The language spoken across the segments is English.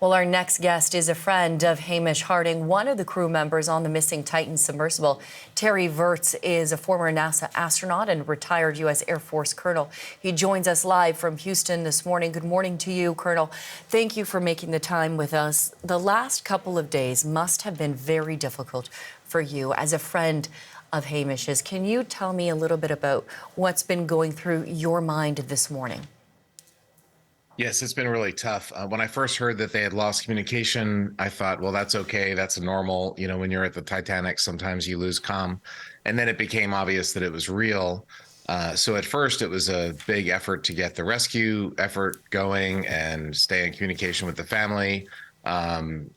Well, our next guest is a friend of Hamish Harding, one of the crew members on the missing Titan submersible. Terry Virts is a former NASA astronaut and retired U.S. Air Force colonel. He joins us live from Houston this morning. Good morning to you, Colonel. Thank you for making the time with us. The last couple of days must have been very difficult for you as a friend of Hamish's. Can you tell me a little bit about what's been going through your mind this morning? Yes, it's been really tough. When I first heard that they had lost communication, I thought, well, that's okay. That's normal. You know, when you're at the Titanic, sometimes you lose comm. And then it became obvious that it was real. So at first, it was a big effort to get the rescue effort going and stay in communication with the family,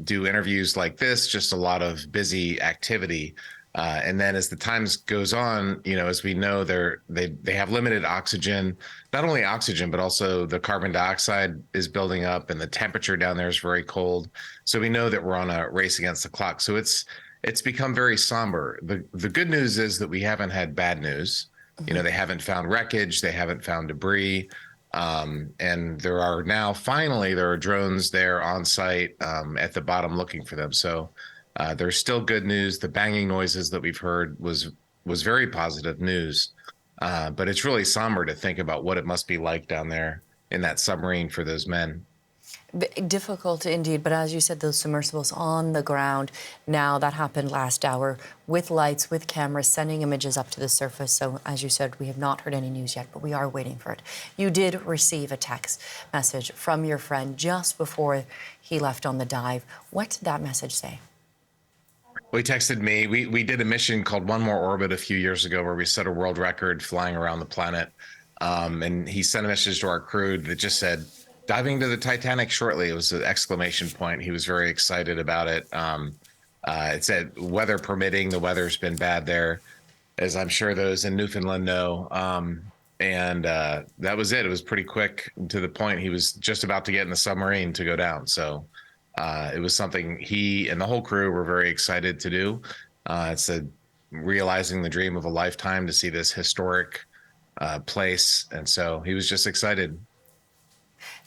do interviews like this, just a lot of busy activity. And then as the times goes on, you know, as we know, they have limited oxygen, not only oxygen, but also the carbon dioxide is building up and the temperature down there is very cold. So we know that we're on a race against the clock. So it's become very somber. The good news is that we haven't had bad news. Mm-hmm. You know, they haven't found wreckage, they haven't found debris. And there are drones there on site at the bottom looking for them. So there's still good news. The banging noises that we've heard was very positive news, but it's really somber to think about what it must be like down there in that submarine for those men. Difficult indeed, but as you said, those submersibles on the ground now, that happened last hour with lights, with cameras, sending images up to the surface. So as you said, we have not heard any news yet, but we are waiting for it. You did receive a text message from your friend just before he left on the dive. What did that message say? Well, he texted me. We did a mission called One More Orbit a few years ago where we set a world record flying around the planet. And he sent a message to our crew that just said, diving to the Titanic shortly. It was an exclamation point. He was very excited about it. It said, weather permitting, the weather's been bad there, as I'm sure those in Newfoundland know. And that was it. It was pretty quick to the point. He was just about to get in the submarine to go down. So it was something he and the whole crew were very excited to do. It's realizing the dream of a lifetime to see this historic place. And so he was just excited.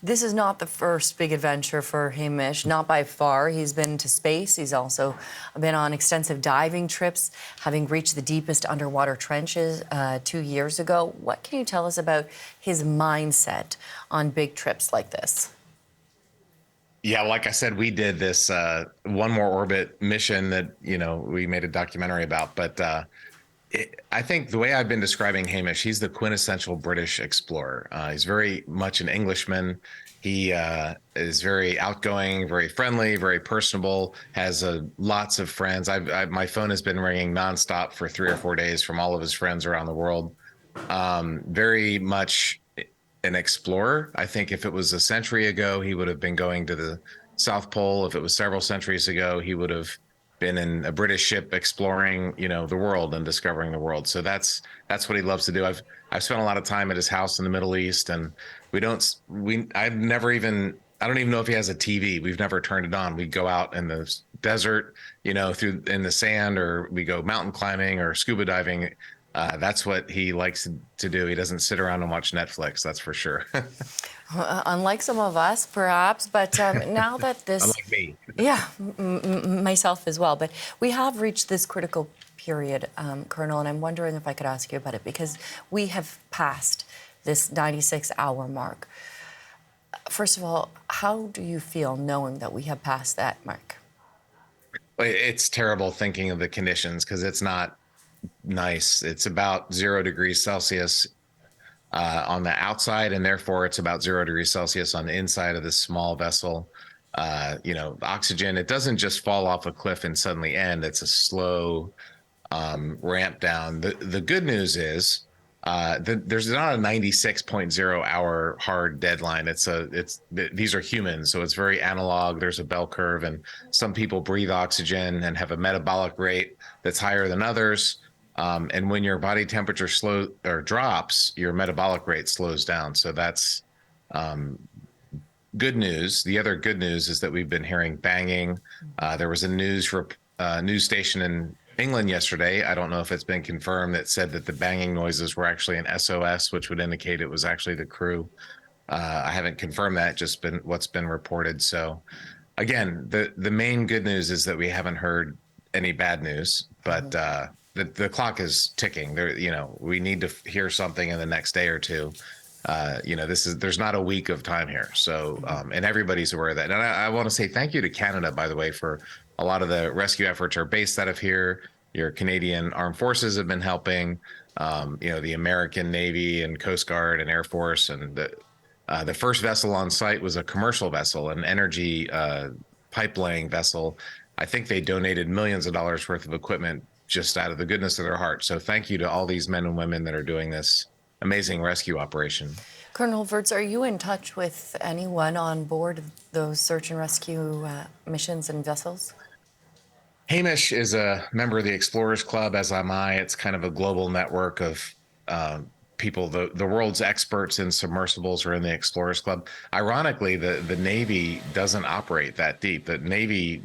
This is not the first big adventure for Hamish, not by far. He's been to space. He's also been on extensive diving trips, having reached the deepest underwater trenches 2 years ago. What can you tell us about his mindset on big trips like this? Yeah, like I said, we did this One More Orbit mission that, you know, we made a documentary about. But I think the way I've been describing Hamish, he's the quintessential British explorer. He's very much an Englishman. He is very outgoing, very friendly, very personable, has lots of friends. My phone has been ringing nonstop for 3 or 4 days from all of his friends around the world. Very much an explorer. I think if it was a century ago, he would have been going to the South Pole. If it was several centuries ago, he would have been in a British ship exploring, you know, the world and discovering the world. So that's what he loves to do. I've spent a lot of time at his house in the Middle East, and I don't even know if he has a TV. We've never turned it on. We go out in the desert, you know, in the sand, or we go mountain climbing or scuba diving. That's what he likes to do. He doesn't sit around and watch Netflix, that's for sure. Unlike some of us, perhaps, but now that this... Unlike me. Yeah, myself as well. But we have reached this critical period, Colonel, and I'm wondering if I could ask you about it, because we have passed this 96-hour mark. First of all, how do you feel knowing that we have passed that mark? It's terrible thinking of the conditions, because it's not nice. It's about 0 degrees Celsius on the outside, and therefore it's about 0 degrees Celsius on the inside of this small vessel. You know, oxygen, it doesn't just fall off a cliff and suddenly end. It's a slow ramp down. The good news is there's not a 96.0 hour hard deadline. These are humans, so it's very analog. There's a bell curve, and some people breathe oxygen and have a metabolic rate that's higher than others. And when your body temperature drops, your metabolic rate slows down. So that's good news. The other good news is that we've been hearing banging. There was a news station in England yesterday, I don't know if it's been confirmed, that said that the banging noises were actually an SOS, which would indicate it was actually the crew. I haven't confirmed that, just been what's been reported. So again, the main good news is that we haven't heard any bad news, but the clock is ticking. There, we need to hear something in the next day or two. There's not a week of time here, so and everybody's aware of that. And I want to say thank you to Canada, by the way, for a lot of the rescue efforts are based out of here. Your Canadian Armed Forces have been helping. The American Navy and Coast Guard and Air Force, and the first vessel on site was a commercial vessel, an energy pipe laying vessel. I think they donated millions of dollars worth of equipment just out of the goodness of their heart. So thank you to all these men and women that are doing this amazing rescue operation. Colonel Virts, are you in touch with anyone on board those search and rescue missions and vessels? Hamish is a member of the Explorers Club, as am I. It's kind of a global network of people. The world's experts in submersibles are in the Explorers Club. Ironically, the Navy doesn't operate that deep. The Navy,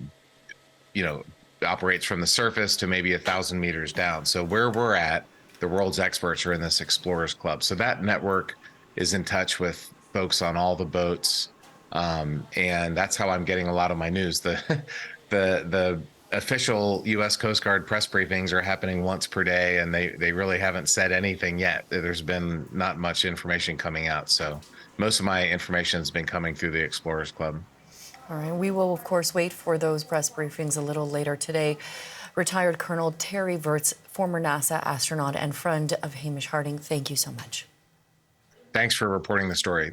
operates from the surface to maybe 1,000 meters down. So where we're at, the world's experts are in this Explorers Club. So that network is in touch with folks on all the boats, and that's how I'm getting a lot of my news. The official U.S. Coast Guard press briefings are happening once per day, and they really haven't said anything yet. There's been not much information coming out. So most of my information has been coming through the Explorers Club. All right. We will, of course, wait for those press briefings a little later today. Retired Colonel Terry Virts, former NASA astronaut and friend of Hamish Harding, thank you so much. Thanks for reporting the story.